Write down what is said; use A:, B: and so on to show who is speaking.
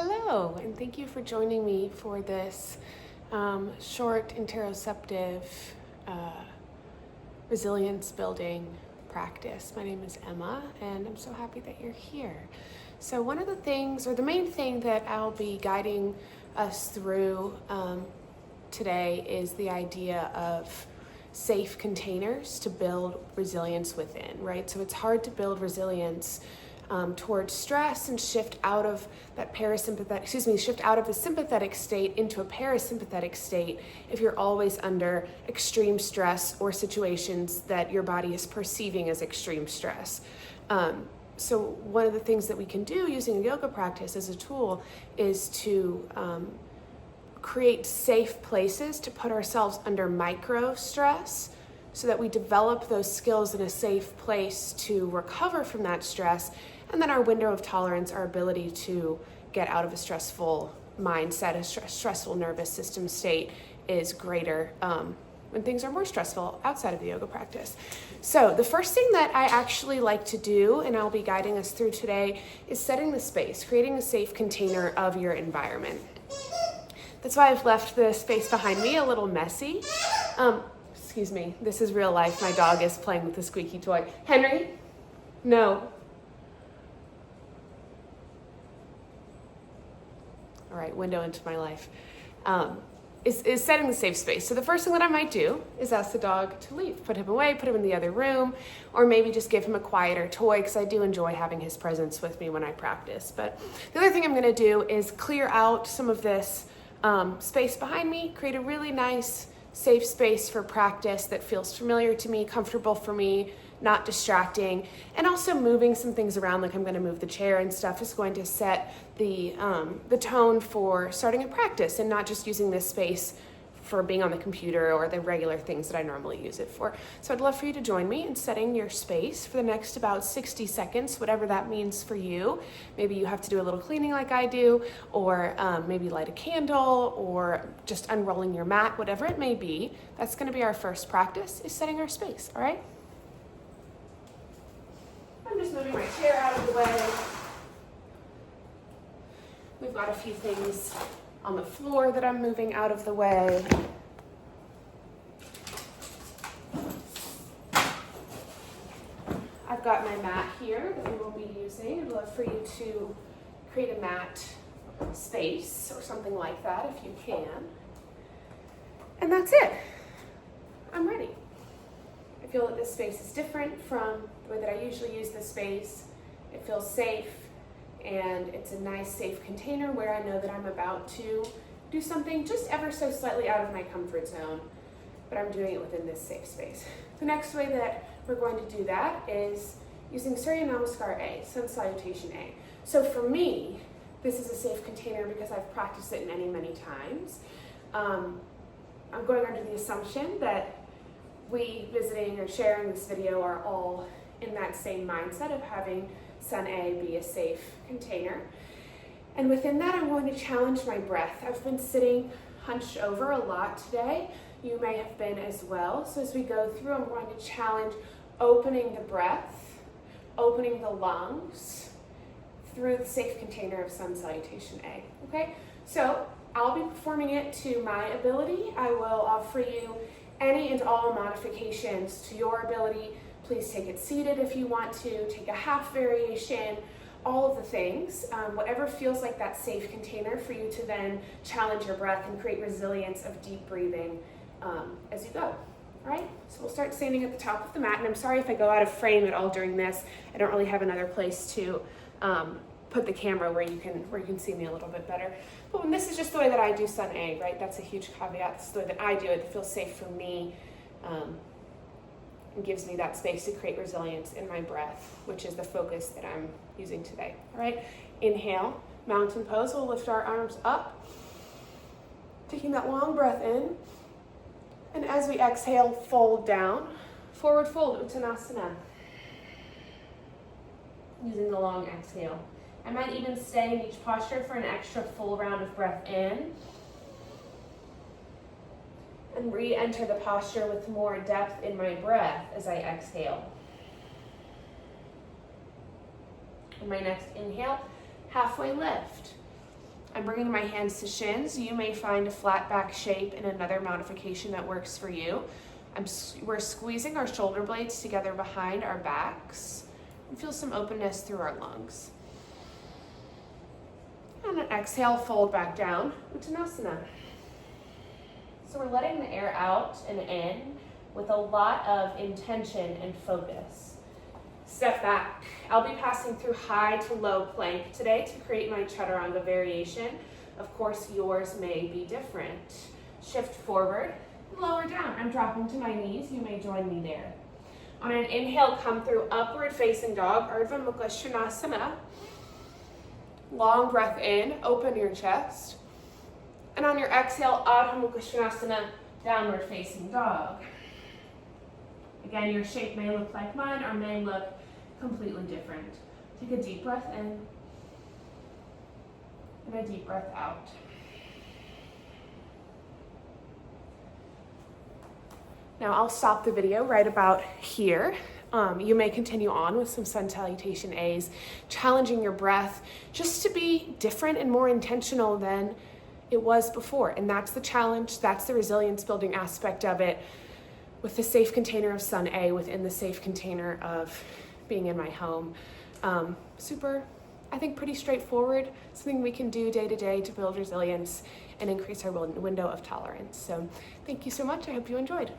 A: Hello, and thank you for joining me for this short interoceptive resilience building practice. My name is Emma, and I'm so happy that you're here. So one of the things, or the main thing that I'll be guiding us through today is the idea of safe containers to build resilience within, right? So it's hard to build resilience towards stress and shift out of that shift out of the sympathetic state into a parasympathetic state if you're always under extreme stress or situations that your body is perceiving as extreme stress. So one of the things that we can do using a yoga practice as a tool is to create safe places to put ourselves under micro stress so that we develop those skills in a safe place to recover from that stress. And then our window of tolerance, our ability to get out of a stressful mindset, a stressful nervous system state is greater when things are more stressful outside of the yoga practice. So the first thing that I actually like to do, and I'll be guiding us through today, is setting the space, creating a safe container of your environment. That's why I've left the space behind me a little messy. Excuse me, this is real life. My dog is playing with the squeaky toy. Henry? No. All right, window into my life. Is setting the safe space. So the first thing that I might do is ask the dog to leave, put him away, put him in the other room, or maybe just give him a quieter toy because I do enjoy having his presence with me when I practice. But the other thing I'm gonna do is clear out some of this space behind me, create a really nice, safe space for practice that feels familiar to me, comfortable for me, not distracting, and also moving some things around, like I'm going to move the chair and stuff, is going to set the tone for starting a practice and not just using this space for being on the computer or the regular things that I normally use it for. So I'd love for you to join me in setting your space for the next about 60 seconds, whatever that means for you. Maybe you have to do a little cleaning like I do, or maybe light a candle, or just unrolling your mat, whatever it may be. That's going to be our first practice, is setting our space, all right? I'm just moving my chair out of the way. We've got a few things on the floor that I'm moving out of the way. I've got my mat here that we will be using. I'd love for you to create a mat space or something like that if you can. And that's it. I'm ready. I feel that this space is different from the way that I usually use this space. It feels safe, and it's a nice, safe container where I know that I'm about to do something just ever so slightly out of my comfort zone, but I'm doing it within this safe space. The next way that we're going to do that is using Surya Namaskar A, Sun Salutation A. So for me, this is a safe container because I've practiced it many, many times. I'm going under the assumption that we visiting or sharing this video are all in that same mindset of having Sun A be a safe container. And within that, I'm going to challenge my breath. I've been sitting hunched over a lot today. You may have been as well. So as we go through, I'm going to challenge opening the breath, opening the lungs through the safe container of Sun Salutation A, okay? So I'll be performing it to my ability. I will offer you any and all modifications to your ability. Please take it seated if you want to, take a half variation, all of the things, whatever feels like that safe container for you to then challenge your breath and create resilience of deep breathing as you go. All right, so we'll start standing at the top of the mat, and I'm sorry if I go out of frame at all during this. I don't really have another place to put the camera where you can see me a little bit better. But this is just the way that I do Sun A, right? That's a huge caveat. This is the way that I do it. It feels safe for me. And gives me that space to create resilience in my breath, which is the focus that I'm using today. All right, inhale, mountain pose. We'll lift our arms up, taking that long breath in. And as we exhale, fold down, forward fold, Uttanasana. Using the long exhale. I might even stay in each posture for an extra full round of breath in. And re-enter the posture with more depth in my breath as I exhale. In my next inhale, halfway lift. I'm bringing my hands to shins. You may find a flat back shape in another modification that works for you. We're squeezing our shoulder blades together behind our backs and feel some openness through our lungs. And an exhale, fold back down, Uttanasana. So we're letting the air out and in with a lot of intention and focus. Step back. I'll be passing through high to low plank today to create my Chaturanga variation. Of course, yours may be different. Shift forward, lower down. I'm dropping to my knees. You may join me there. On an inhale, come through upward facing dog, Ardha Mukha Svanasana. Long breath in, open your chest. And on your exhale, Adho Mukha Svanasana, downward facing dog. Again, your shape may look like mine or may look completely different. Take a deep breath in and a deep breath out. Now I'll stop the video right about here. You may continue on with some sun salutation A's, challenging your breath just to be different and more intentional than it was before. And that's the challenge, that's the resilience building aspect of it, with the safe container of Sun A within the safe container of being in my home. Super, I think pretty straightforward, something we can do day to day to build resilience and increase our window of tolerance. So thank you so much, I hope you enjoyed.